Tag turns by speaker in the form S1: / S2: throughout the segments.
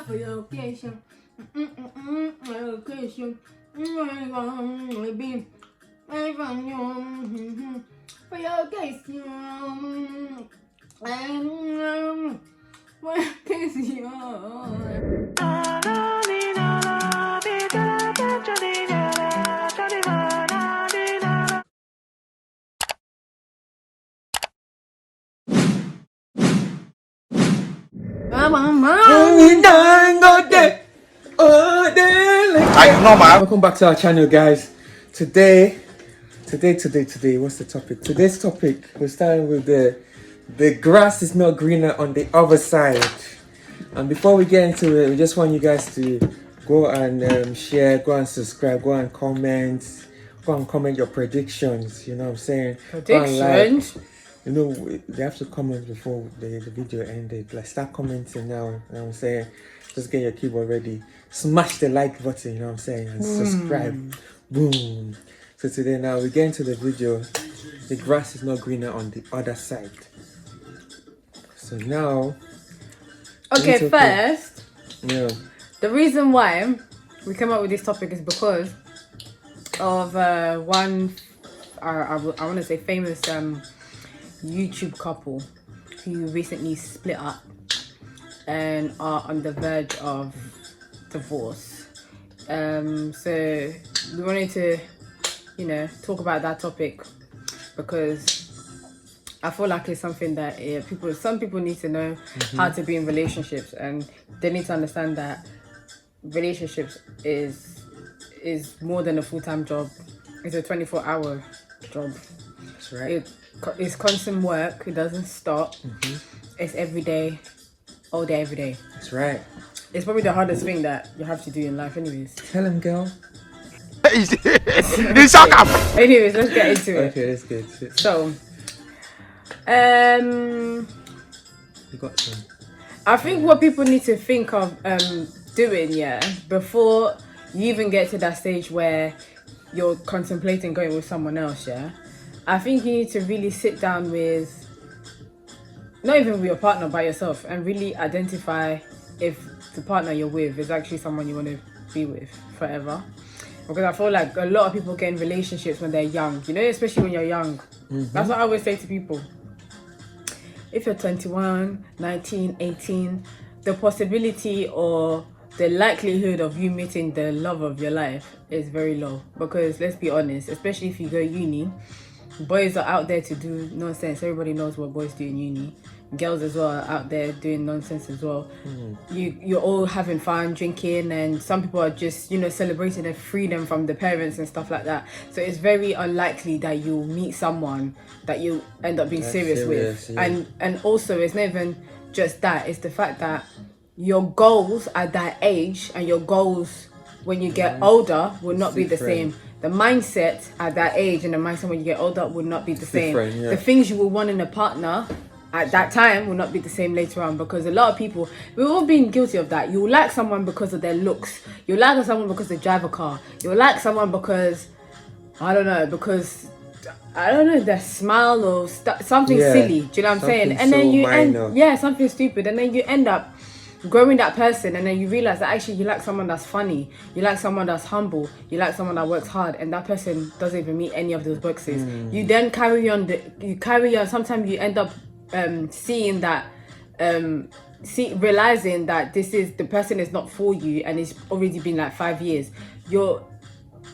S1: for your occasion. Occasion. Be for your occasion.
S2: Welcome back to our channel, guys. Today, what's the topic? Today's topic, we're starting with the grass is not greener on the other side. And before we get into it, we just want you guys to go and share, go and subscribe, go and comment your predictions. You know what I'm saying?
S1: Predictions?
S2: You know, they have to comment before the video ended. Like, start commenting now. You know what I'm saying? Just get your keyboard ready. Smash the like button, you know what I'm saying? And subscribe. Boom. So today now we get into the video. The grass is not greener on the other side. So now...
S1: Okay, first,
S2: yeah.
S1: the reason why we came up with this topic is because of one, I want to say famous YouTube couple who recently split up and are on the verge of divorce. So we wanted to, talk about that topic because I feel like it's something that some people need to know how to be in relationships, and they need to understand that relationships is more than a full-time job. It's a 24-hour job.
S2: That's right.
S1: It's constant work. It doesn't stop. It's every day, all day, every day.
S2: That's right.
S1: It's probably the hardest thing that you have to do in life anyways.
S2: Tell him, girl.
S1: Anyways, let's get into it.
S2: Okay, let's get into it.
S1: So,
S2: You got some.
S1: I think what people need to think of doing, before you even get to that stage where you're contemplating going with someone else, I think you need to really sit down with, not even with your partner, by yourself, and really identify if the partner you're with is actually someone you want to be with forever. Because I feel like a lot of people get in relationships when they're young, especially when you're young. That's what I always say to people. If you're 21, 19, 18, the possibility or the likelihood of you meeting the love of your life is very low. Because let's be honest, especially if you go uni, boys are out there to do nonsense. Everybody knows what boys do in uni. Girls as well are out there doing nonsense as well. You're all having fun, drinking, and some people are just, celebrating their freedom from the parents and stuff like that. So it's very unlikely that you'll meet someone that you end up being serious with. Yeah. And also, it's not even just that. It's the fact that your goals at that age and your goals when you get older will not be the same. The mindset at that age and the mindset when you get older will not be the same.
S2: Yeah.
S1: The things you will want in a partner at that time will not be the same later on, because a lot of people, we've all been guilty of that. You like someone because of their looks. You like someone because they drive a car. You like someone because, their smile or something silly. Do you know what I'm saying? And then something stupid. And then you end up growing that person, and then you realize that actually you like someone that's funny, you like someone that's humble, you like someone that works hard, and that person doesn't even meet any of those boxes. You then carry on. Sometimes you end up seeing that, realizing that the person is not for you, and it's already been like 5 years. You're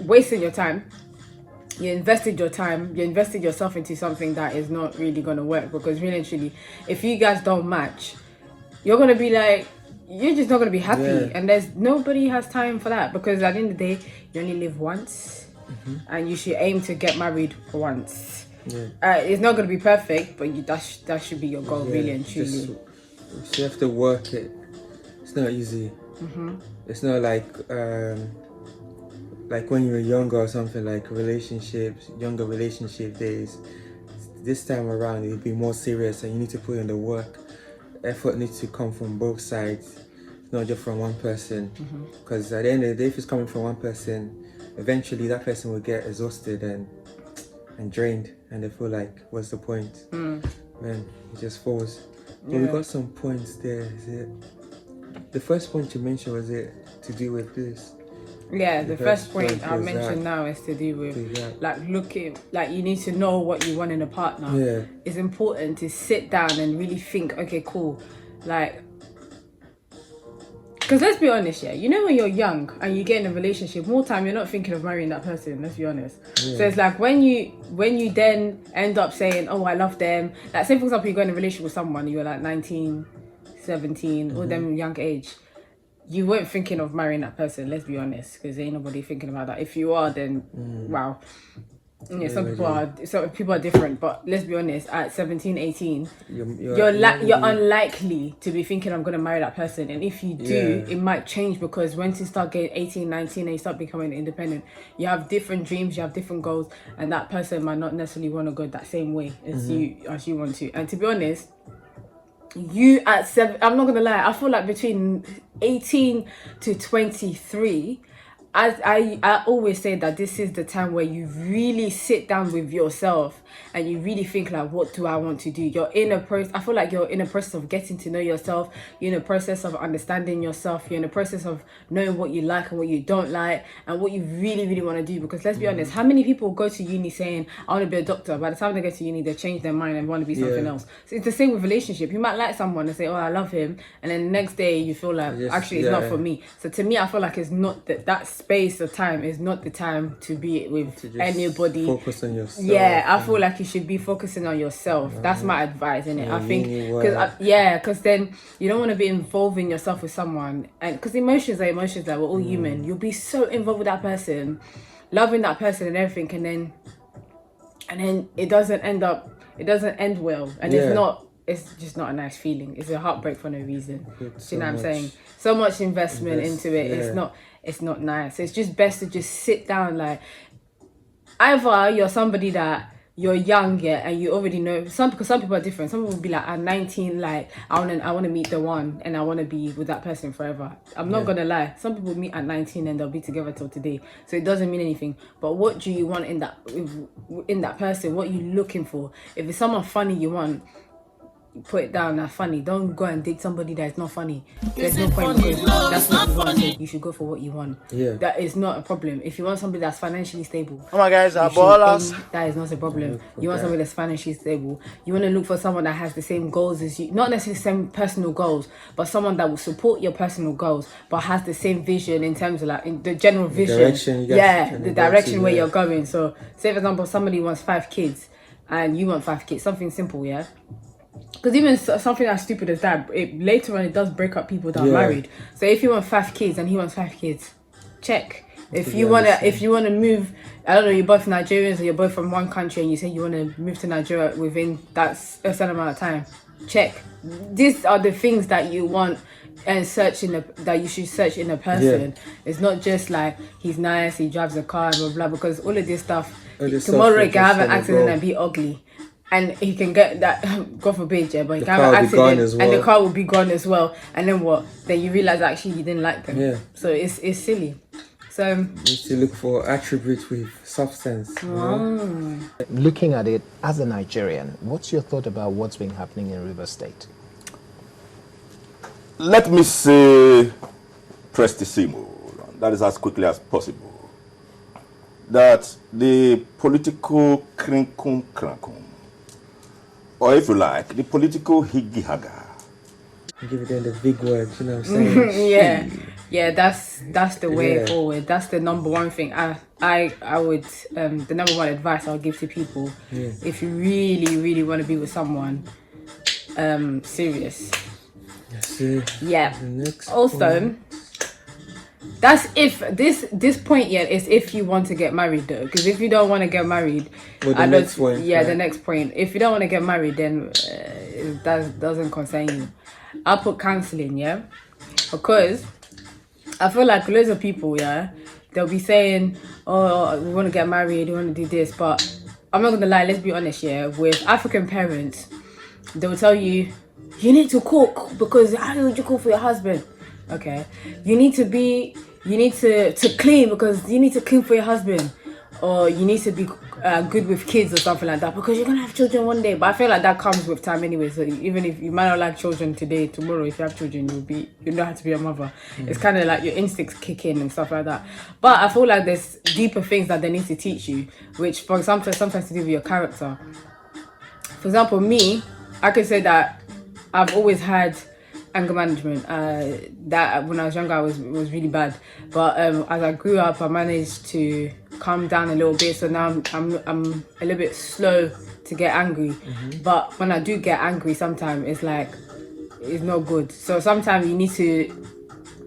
S1: wasting your time. You invested your time. You invested yourself into something that is not really gonna work, because really and truly, if you guys don't match, you're gonna be like, you're just not gonna be happy, and nobody has time for that, because at the end of the day, you only live once, and you should aim to get married once. It's not gonna be perfect, but that should be your goal, really and truly.
S2: You have to work it. It's not easy. It's not like when you were younger or something, like younger relationship days. This time around, it'll be more serious, and you need to put in the work. Effort needs to come from both sides, not just from one person. Because at the end of the day, if it's coming from one person, eventually that person will get exhausted and drained, and they feel like, what's the point? Man, it just falls. But we got some points there, is it? The first point you mentioned, was it to do with this?
S1: Yeah, the first point I
S2: was
S1: mentioned
S2: that.
S1: now is to do with
S2: that.
S1: like looking, like you need to know what you want in a partner.
S2: Yeah.
S1: It's important to sit down and really think, okay, cool. Like, because let's be honest, yeah, you know when you're young and you get in a relationship, more time you're not thinking of marrying that person, let's be honest.
S2: Yeah.
S1: So it's like when you then end up saying, oh, I love them. Like say for example, you go in a relationship with someone, you're like 19, 17, all them young age. You weren't thinking of marrying that person, let's be honest, because ain't nobody thinking about that. If you are, then wow. Yeah, some people are different, but let's be honest, at 17, 18, you're unlikely to be thinking I'm going to marry that person. And if you do, it might change, because once you start getting 18, 19 and you start becoming independent, you have different dreams, you have different goals, and that person might not necessarily want to go that same way as you want to. And to be honest, you at 7, I'm not gonna lie, I feel like between 18 to 23, I always say that this is the time where you really sit down with yourself and you really think like, what do I want to do? You're in a process. I feel like you're in a process of getting to know yourself. You're in a process of understanding yourself. You're in a process of knowing what you like and what you don't like and what you really, really want to do. Because let's be honest, how many people go to uni saying, I want to be a doctor? By the time they get to uni, they change their mind and want to be something else. So it's the same with relationship. You might like someone and say, oh, I love him. And then the next day you feel like, actually, it's not for me. So to me, I feel like it's not that space of time is not the time to be with anybody.
S2: Focus on yourself.
S1: Yeah, I feel like you should be focusing on yourself. That's my advice, innit? I think because then you don't want to be involving yourself with someone, and because emotions are emotions, like we're all human. You'll be so involved with that person, loving that person and everything, and then it doesn't end well, and it's just not a nice feeling. It's a heartbreak for no reason. You know what I'm saying? So much investment into it. It's not nice. It's just best to just sit down. Like, either you're somebody that you're young, and you already know because some people are different. Some people will be like, at 19, like I want to meet the one and I want to be with that person forever. I'm not gonna lie. Some people meet at 19 and they'll be together till today. So it doesn't mean anything. But what do you want in that person? What are you looking for? If it's someone funny you want, put it down. That's funny. Don't go and date somebody that's not funny. There's no point, because that's what you want. So you should go for what you want. That is not a problem. If you want somebody that's financially stable,
S3: oh my guys, are ballers.
S1: That is not a problem. You want somebody that's financially stable. You want to look for someone that has the same goals as you, not necessarily the same personal goals, but someone that will support your personal goals, but has the same vision in terms of like in the general vision. The direction where you're going. So say for example, somebody wants 5 kids and you want 5 kids. Something simple, yeah. Because even something as stupid as that, later on it does break up people that are married. So if you want 5 kids and he wants 5 kids, check. If you wanna move, I don't know, you're both Nigerians or you're both from one country and you say you wanna move to Nigeria within a certain amount of time, check. These are the things that you want and that you should search in a person. It's not just like he's nice, he drives a car, blah blah. Because all of this stuff, tomorrow he can have an accident and be ugly. And he can get that, God forbid, but he can have an accident and the car will be gone as well. And then what? Then you realize actually you didn't like them. So it's silly. So
S2: you need to look for attributes with substance.
S4: Looking at it as a Nigerian, what's your thought about what's been happening in Rivers State?
S5: Let me say prestissimo, that is as quickly as possible, that the political crinkum, or if you like, the political higgy-haga.
S2: Give them the big words, you know what I'm saying?
S1: Yeah, that's the way forward. That's the number one thing I would the number one advice I'll give to people if you really, really want to be with someone serious. Also, that's if this point is if you want to get married though, because if you don't want to get married,
S2: the next point.
S1: If you don't want to get married, then it doesn't concern you. I'll put counseling, because I feel like loads of people, they'll be saying, oh, we want to get married, we want to do this, but I'm not gonna lie, let's be honest, with African parents, they will tell you, you need to cook, because how would you cook for your husband? Okay, you need to clean, because you need to clean for your husband, or you need to be good with kids or something like that, because you're gonna have children one day. But I feel like that comes with time anyway. So even if you might not like children today, tomorrow if you have children, you know how to be a mother. It's kind of like your instincts kick in and stuff like that. But I feel like there's deeper things that they need to teach you, which, for example, sometimes to do with your character. For example, me, I could say that I've always had anger management. That when I was younger, was really bad. But as I grew up, I managed to calm down a little bit. So now I'm a little bit slow to get angry. But when I do get angry, sometimes it's like it's not good. So sometimes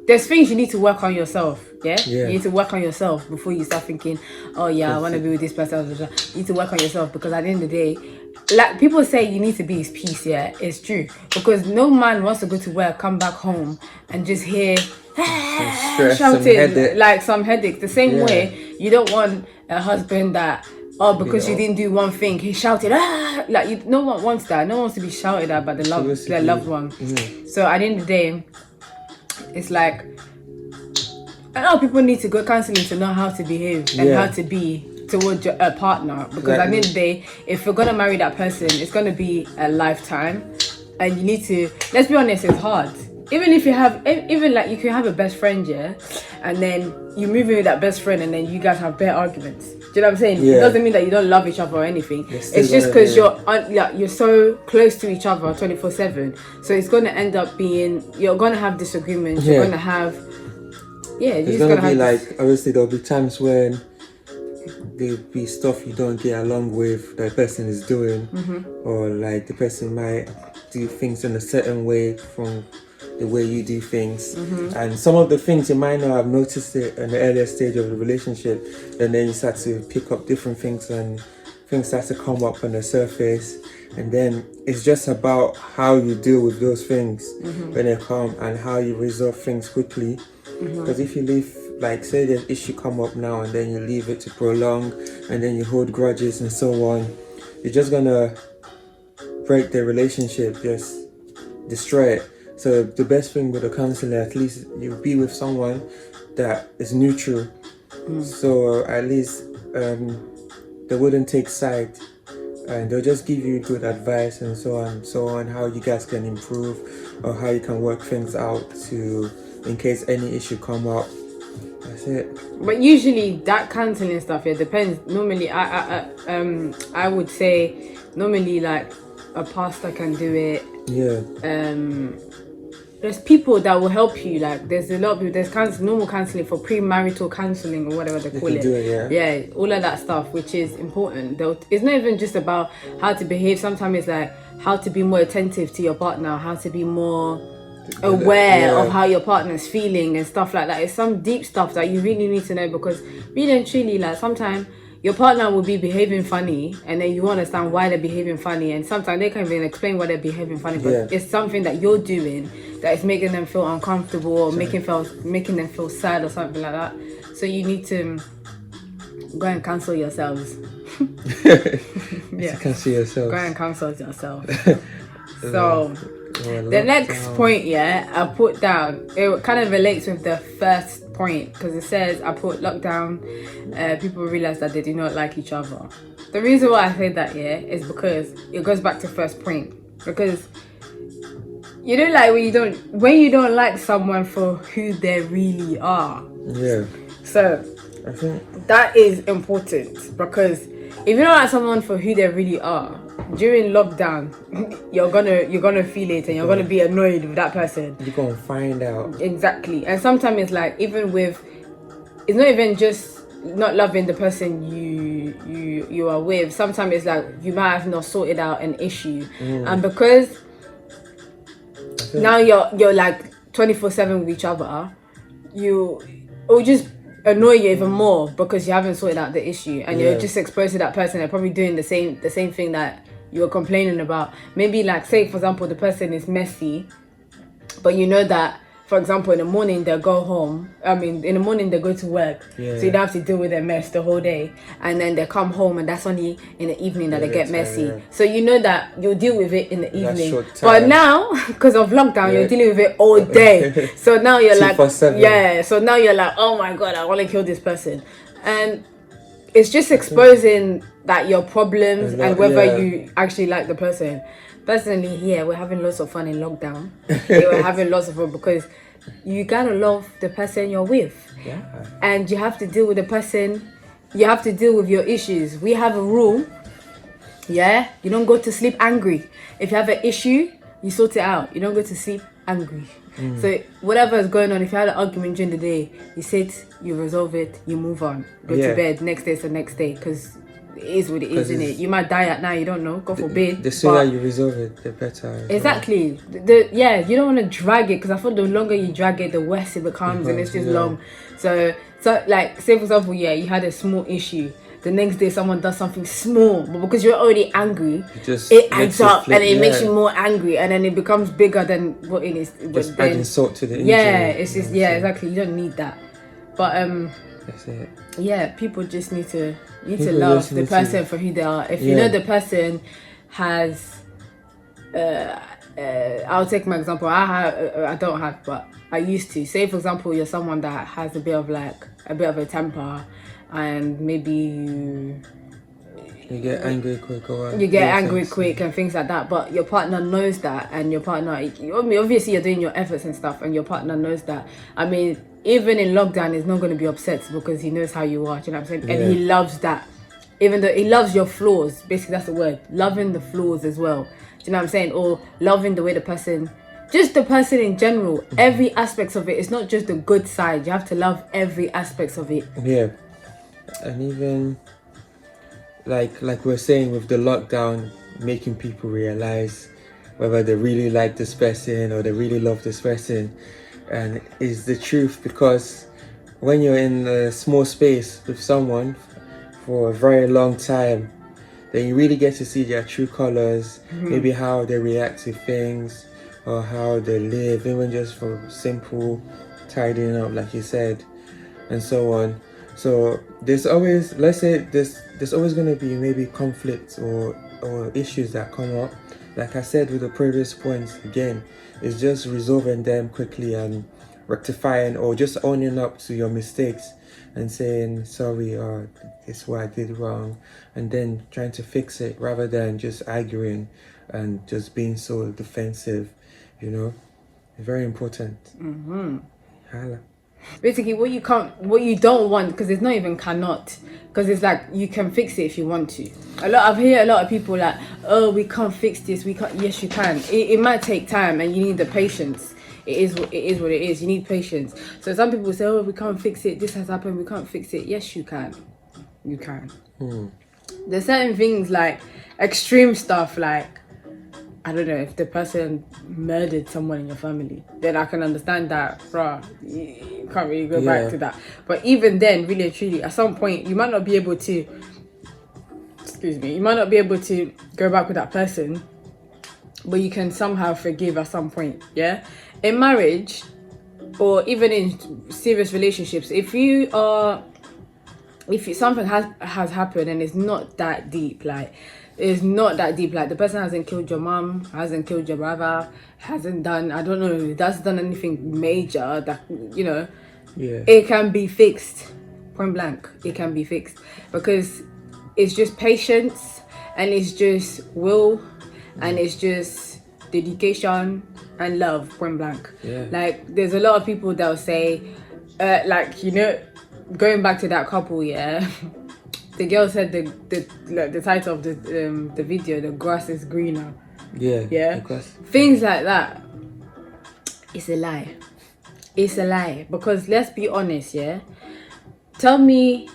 S1: there's things you need to work on yourself. Yeah? You need to work on yourself before you start thinking, oh yeah, I want to be with this person. You need to work on yourself, because at the end of the day, like people say, you need to be his peace. Yeah, it's true, because no man wants to go to work, come back home, and just hear shouting like some headache. The same way, you don't want a husband that, because you didn't do one thing, he shouted like no one wants that. No one wants to be shouted at by their loved one. So at the end of the day, it's like, I know people need to go counseling to know how to behave and how to be towards a partner, because at the end of the day, if you're gonna marry that person, it's gonna be a lifetime, and you need to, let's be honest, it's hard. Even if you have, even like you can have a best friend, and then you move in with that best friend, and then you guys have bare arguments. Do you know what I'm saying? It doesn't mean that you don't love each other or anything. It's just because you're so close to each other 24/7. So it's gonna end up being, you're gonna have disagreements. You're gonna have,
S2: it's gonna be like, obviously there'll be times when there'll be stuff you don't get along with that person is doing, or like the person might do things in a certain way from the way you do things, and some of the things you might not have noticed it in the earlier stage of the relationship, and then you start to pick up different things, and things start to come up on the surface, and then it's just about how you deal with those things when they come, and how you resolve things quickly. Because if you leave, like say the issue come up now and then you leave it to prolong, and then you hold grudges and so on, you're just gonna break the relationship, just destroy it. So the best thing with a counselor, at least you'll be with someone that is neutral, so at least they wouldn't take side, and they'll just give you good advice and so on, how you guys can improve, or how you can work things out to, in case any issue come up. That's it.
S1: But usually that counseling stuff, it depends. Normally, I would say normally like a pastor can do it. There's people that will help you. Like there's a lot of people. There's normal counseling for premarital counseling or whatever they call it. All of that stuff, which is important. It's not even just about how to behave. Sometimes it's like how to be more attentive to your partner, how to be more aware of how your partner's feeling and stuff like that. It's some deep stuff that you really need to know, because really and truly, like sometimes your partner will be behaving funny, and then you understand why they're behaving funny, and sometimes they can't even explain why they're behaving funny, but it's something that you're doing that is making them feel uncomfortable, or making them feel sad or something like that. So you need to go and counsel yourselves.
S2: Counsel yourselves.
S1: Go and counsel yourself. So the next point, I put down, it kind of relates with the first point, because it says, I put lockdown, people realize that they do not like each other. The reason why I say that is because it goes back to first point, because you don't like when you don't like someone for who they really are. So
S2: I think
S1: that is important, because if you don't like someone for who they really are, during lockdown, you're gonna feel it, and you're gonna be annoyed with that person.
S2: You're gonna find out.
S1: Exactly. And sometimes it's like, it's not even just not loving the person you are with. Sometimes it's like you might have not sorted out an issue, and because now you're like 24/7 with each other, it will just annoy you even more, because you haven't sorted out the issue, and you're just exposed to that person. They're probably doing the same thing that you were complaining about. Maybe like, say for example, the person is messy, but you know that, for example, in the morning they go home. In the morning they go to work, so you don't have to deal with their mess the whole day, and then they come home, and that's only in the evening that they get messy. So you know that you'll deal with it in the evening. But now, because of lockdown, you're dealing with it all day. So now you're like, so now you're like, oh my god, I want to kill this person. And it's just exposing that your problems and whether
S2: yeah.
S1: you actually like the person. Personally, yeah, we're having lots of fun in lockdown. Yeah, we're having lots of fun because you gotta love the person you're with.
S2: Yeah.
S1: And you have to deal with the person. You have to deal with your issues. We have a rule. Yeah, you don't go to sleep angry. If you have an issue, you sort it out. You don't go to sleep angry. So whatever is going on, if you had an argument during the day, you sit, you resolve it, you move on, go to bed. Next day is the next day, because it is what it is, isn't it? You might die at night, you don't know, God forbid.
S2: The sooner you resolve it, the better.
S1: Exactly. You don't want to drag it, because I thought the longer you drag it, the worse it becomes, and it's just long. So like, say for example, you had a small issue. The next day someone does something small, but because you're already angry, it adds up and it makes you more angry, and then it becomes bigger than what it is.
S2: Just adding salt to the injury.
S1: Yeah, it's just exactly. You don't need that. But
S2: that's it.
S1: Yeah, people just need to love the person for who they are. If you know the person has, I'll take my example. I don't have, but I used to. Say for example, you're someone that has a bit of a temper. And maybe you
S2: get angry quick, or
S1: you get angry quick and things like that. But your partner knows that, and your partner, obviously, you're doing your efforts and stuff, and your partner knows that. I mean, even in lockdown, he's not going to be upset because he knows how you are. Do you know what I'm saying? And he loves that, even though he loves your flaws. Basically, that's the word. Loving the flaws as well. Do you know what I'm saying? Or loving the way the person. Just the person in general. Every aspect of it. It's not just the good side. You have to love every aspect of it.
S2: Yeah. And even like we're saying with the lockdown, making people realize whether they really like this person or they really love this person, and is the truth, because when you're in a small space with someone for a very long time, then you really get to see their true colors, maybe how they react to things or how they live, even just for simple tidying up, like you said, and so on. So there's always, let's say there's always going to be maybe conflicts or issues that come up. Like I said with the previous points, again, it's just resolving them quickly and rectifying, or just owning up to your mistakes and saying sorry, or this is what I did wrong, and then trying to fix it rather than just arguing and just being so defensive. Very important. Hala.
S1: Basically, what you don't want, because it's not even cannot, because it's like you can fix it if you want to. I've heard a lot of people like, oh, we can't fix this. We can't. Yes, you can. It might take time, and you need the patience. It is what it is. You need patience. So some people say, oh, we can't fix it. This has happened. We can't fix it. Yes, you can. You can. There's certain things like extreme stuff, like, I don't know, if the person murdered someone in your family, then I can understand that, you can't really go back to that. But even then, really and truly, at some point, you might not be able to, go back with that person, but you can somehow forgive at some point, yeah? In marriage, or even in serious relationships, if something has happened and it's not that deep, like the person hasn't killed your mom, hasn't killed your brother, hasn't done anything major that, it can be fixed, point blank. It can be fixed, because it's just patience, and it's just will, and it's just dedication and love, point blank. Like, there's a lot of people that'll say, going back to that couple, the girl said the title of the video, the grass is greener. Yeah. Things like that. It's a lie. It's a lie. Because let's be honest, tell me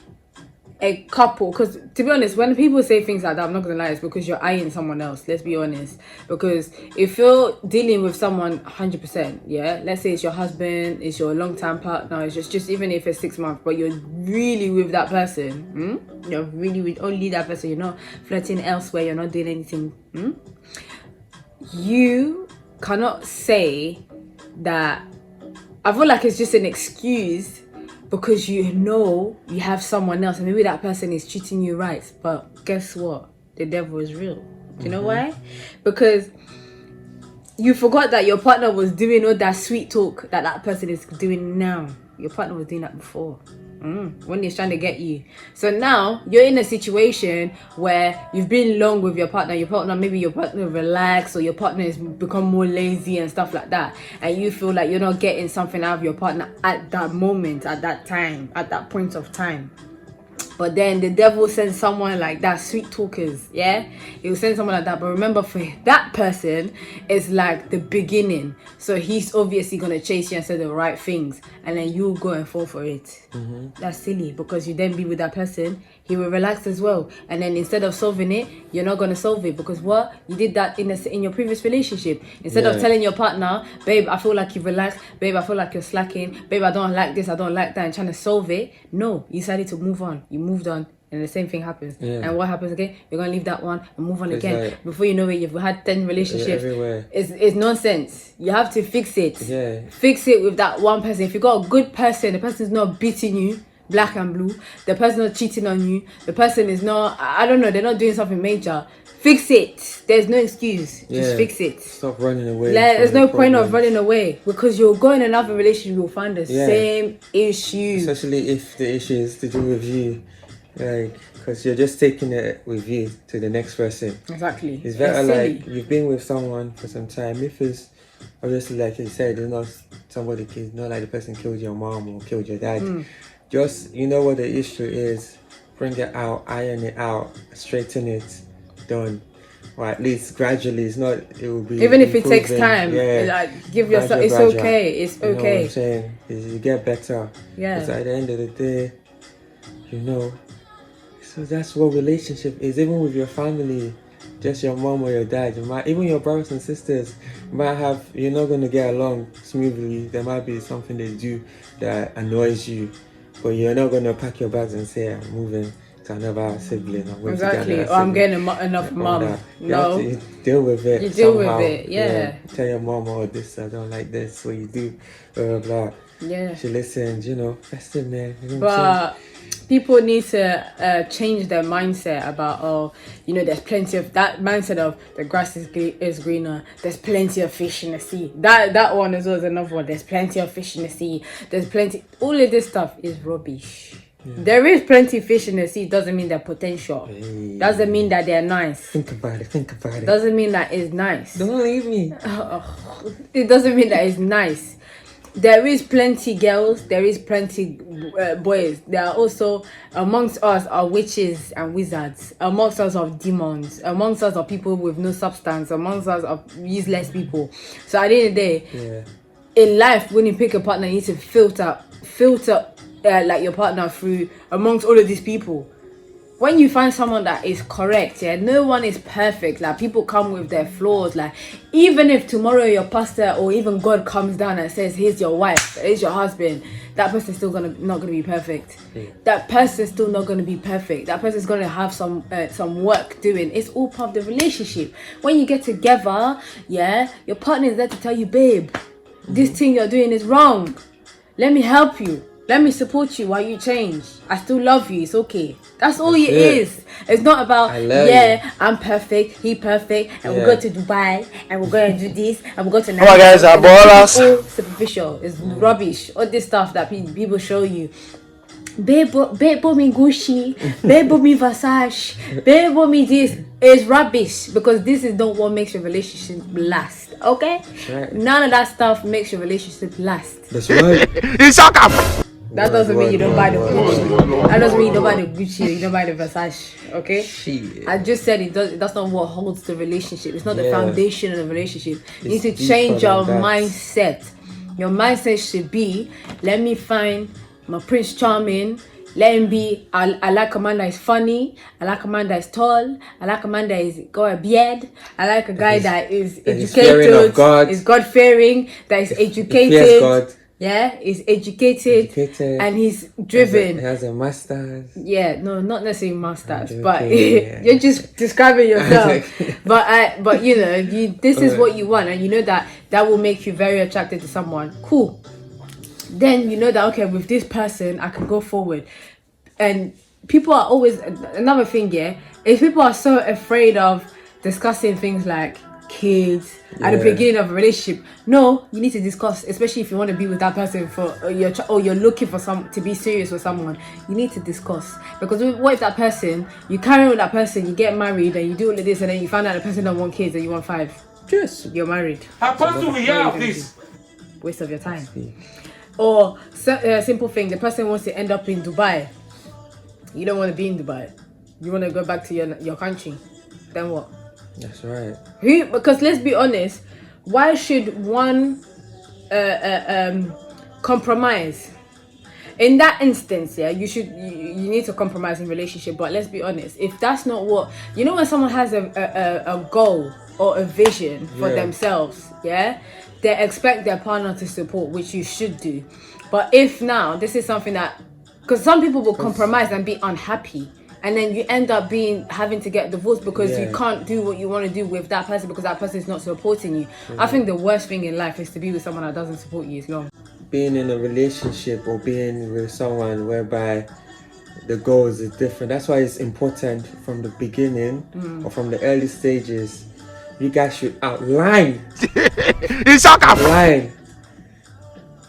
S1: a couple, because to be honest, when people say things like that, I'm not gonna lie, it's because you're eyeing someone else. Let's be honest. Because if you're dealing with someone 100%, let's say it's your husband, it's your long-term partner, it's just even if it's 6 months, but you're really with that person, you're really with only that person, you're not flirting elsewhere, you're not doing anything, you cannot say that. I feel like it's just an excuse, because you have someone else, and maybe that person is treating you right, but guess what? The devil is real. Do you know why? Because you forgot that your partner was doing all that sweet talk that person is doing now. Your partner was doing that before. when he's trying to get you. So now you're in a situation where you've been long with your partner. Maybe your partner relax, or your partner has become more lazy and stuff like that, and you feel like you're not getting something out of your partner at that moment, at that time, at that point of time. But then the devil sends someone like that, sweet talkers, yeah? He'll send someone like that. But remember, for that person, it's like the beginning. So he's obviously going to chase you and say the right things. And then you'll go and fall for it. That's silly, because you then be with that person, he will relax as well. And then instead of solving it, you're not going to solve it. Because what? You did that in your previous relationship. Instead of telling your partner, babe, I feel like you've relaxed. Babe, I feel like you're slacking. Babe, I don't like this, I don't like that. And trying to solve it. No, you decided to move on. You moved on, and the same thing happens. And what happens again? You're gonna leave that one and move on again.
S2: Like,
S1: before you know it, you've had 10 relationships.
S2: Everywhere.
S1: It's nonsense. You have to fix it. Fix it with that one person. If you got a good person, the person's not beating you black and blue, the person not cheating on you, the person is not, I don't know, they're not doing something major, fix it. There's no excuse. Just fix it.
S2: Stop running away.
S1: There's no point of running away, because you'll go in another relationship, you'll find the same issue.
S2: Especially if the issue is to do with you, like, because you're just taking it with you to the next person.
S1: Exactly.
S2: It's better like you've been with someone for some time. If it's obviously, like you said, it's not somebody, not like the person killed your mom or killed your dad. Just, you know what the issue is, bring it out, iron it out, straighten it, done. Or at least gradually. It's not, it will be
S1: even if
S2: improving.
S1: it takes time, like, give yourself, it's okay, it's okay.
S2: You know what I'm saying? You get better. Because at the end of the day, you know, so that's what relationship is. Even with your family, just your mom or your dad, even your brothers and sisters, you're not going to get along smoothly. There might be something they do that annoys you, but you're not going to pack your bags and say, I'm moving to another sibling.
S1: Exactly. Or I'm getting enough mom.
S2: You have to deal with it.
S1: You deal
S2: somehow.
S1: with it,
S2: Tell your mom, oh, this, I don't like this, what you do, blah, blah, blah.
S1: Yeah.
S2: She listens, you know, that's it, man. You know
S1: but people need to change their mindset about, there's plenty of that mindset of the grass is greener, there's plenty of fish in the sea. That one as well is another one. There's plenty of fish in the sea, there's plenty, all of this stuff is rubbish. There is plenty of fish in the sea, doesn't mean they're potential. Doesn't mean that they're nice.
S2: Think about it.
S1: Doesn't mean that it's nice.
S2: Don't leave me.
S1: It doesn't mean that it's nice. There is plenty girls, there is plenty boys. There are also, amongst us are witches and wizards, amongst us are demons, amongst us are people with no substance, amongst us are useless people. So at the end of the day, in life, when you pick a partner, you need to filter like your partner through amongst all of these people. When you find someone that is correct, no one is perfect. Like, people come with their flaws. Like, even if tomorrow your pastor or even God comes down and says, here's your wife, here's your husband, that person's still not gonna be perfect. That person's still not gonna be perfect. That person's gonna have some work doing. It's all part of the relationship. When you get together, your partner is there to tell you, babe, this thing you're doing is wrong. Let me help you. Let me support you while you change. I still love you. It's okay. That's all it is. It's not about, I'm perfect, he perfect, and we'll go to Dubai, and we're going to do this, and we'll go to
S4: Nigeria. Guys, are ballers.
S1: It's all superficial. It's rubbish. All this stuff that people show you. Babe bought me Gucci, babe bought me Versace, babe bought me this. It's rubbish, because this is not what makes your relationship last. Okay?
S2: Right.
S1: None of that stuff makes your relationship last.
S2: That's right.
S1: That doesn't mean you don't buy the Gucci. That doesn't mean you don't buy the Gucci, you don't buy the Versace. Okay?
S2: Shit.
S1: I just said that's not what holds the relationship. It's not the foundation of the relationship. You need to
S2: It's
S1: change your
S2: deeper than that.
S1: mindset. Your mindset should be, let me find my Prince Charming. Let him be, I like a man that is funny. I like a man that is tall. I like a man that is got a beard. I like a guy that is
S2: fearing
S1: educated,
S2: of God.
S1: is God-fearing, that is educated.
S2: Fears God.
S1: Is educated, and he's driven.
S2: He has a master's.
S1: No, not necessarily masters,
S2: I'm
S1: but
S2: joking,
S1: you're just describing yourself. but this is what you want, and you know that will make you very attracted to someone. Cool. Then you know that, okay, with this person I can go forward. And people are always, another thing is people are so afraid of discussing things like kids at the
S2: Yeah.
S1: beginning of a relationship. No, you need to discuss, especially if you want to be with that person for you're looking for to be serious with someone. You need to discuss, because what if that person, you carry on with that person, you get married and you do all of this, and then you find out the person don't want kids and you want 5.
S2: Yes.
S1: You're married.
S3: Apostle, we hear of this.
S1: Waste of your time. Or simple thing, the person wants to end up in Dubai. You don't want to be in Dubai. You want to go back to your country. Then what?
S2: That's right.
S1: Because let's be honest, why should one compromise? In that instance, yeah, you need to compromise in relationship. But let's be honest, if that's not what, when someone has a goal or a vision for themselves, yeah, they expect their partner to support, which you should do. But if now this is something that, because some people will compromise and be unhappy, and then you end up having to get divorced because you can't do what you want to do with that person because that person is not supporting you. I think the worst thing in life is to be with someone that doesn't support you. It's long.
S2: Being in a relationship or being with someone whereby the goals is different. That's why it's important from the beginning or from the early stages. You guys should outline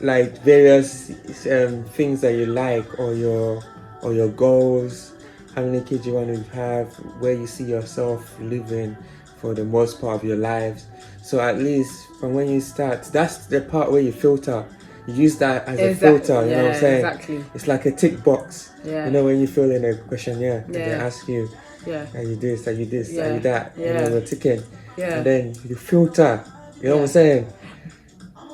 S2: like various things that you like, or your goals, how many kids you want to have, where you see yourself living for the most part of your lives. So at least from when you start, that's the part where you filter. You use that as a filter, you know what I'm saying?
S1: Exactly.
S2: It's like a tick box.
S1: Yeah.
S2: When you fill in a questionnaire and they ask you, are you this, are you this, are you that? You're ticking.
S1: Yeah.
S2: And then you filter. You know what I'm saying?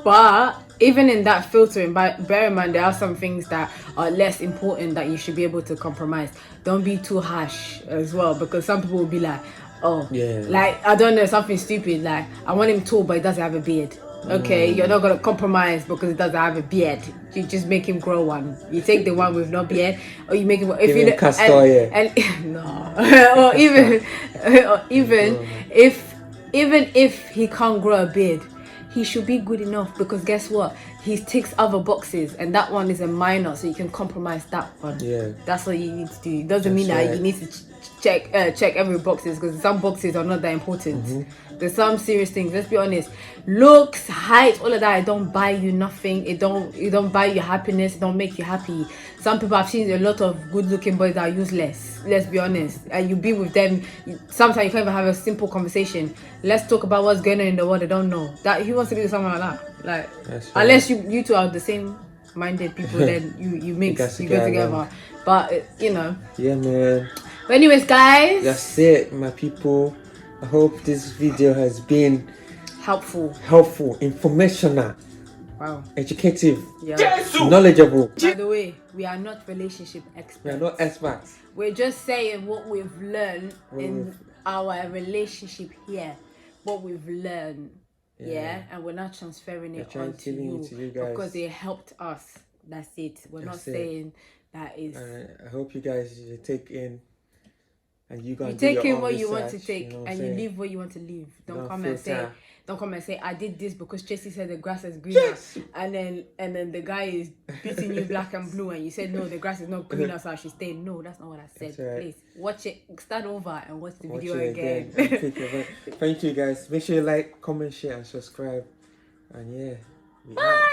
S1: But even in that filtering, bear in mind there are some things that are less important that you should be able to compromise. Don't be too harsh as well, because some people will be like, like, I don't know, something stupid, like, I want him tall but he doesn't have a beard. Okay, you're not gonna compromise because it doesn't have a beard. You just make him grow one. You take the one with no beard, or you make him no, or even if he can't grow a beard, he should be good enough, because guess what? He ticks other boxes, and that one is a minor, so you can compromise that one. Yeah, that's what you need to do. It doesn't mean that you need to check every boxes, because some boxes are not that important. There's some serious things. Let's be honest. Looks, height, all of that, it don't buy you nothing. It don't buy you happiness. It don't make you happy. Some people, I've seen a lot of good-looking boys that are useless. Let's be honest. And you be with them, sometimes you can't even have a simple conversation. Let's talk about what's going on in the world. They don't know that. Who wants to be with someone like that? Like, unless you two are the same-minded people, then you mix, you go together. But Yeah,
S2: man.
S1: But anyways, guys,
S2: that's it, my people. I hope this video has been
S1: helpful,
S2: informational, educative,
S5: knowledgeable.
S1: By the way, we are not relationship experts.
S2: We are not experts.
S1: We're just saying what we've learned in our relationship here. What we've learned, and we're not transferring it onto you guys, because it helped us. That's it. We're not saying that is.
S2: I hope you guys take in. And you
S1: take in what you want to take, and you leave what you want to leave. Don't come and say I did this because Chelsea said the grass is greener, and then the guy is beating you black and blue, and you said no, the grass is not greener, so I should stay. No, that's not what I said. Please watch it, start over, and watch the video again.
S2: Thank you, guys. Make sure you like, comment, share, and subscribe. And
S1: bye.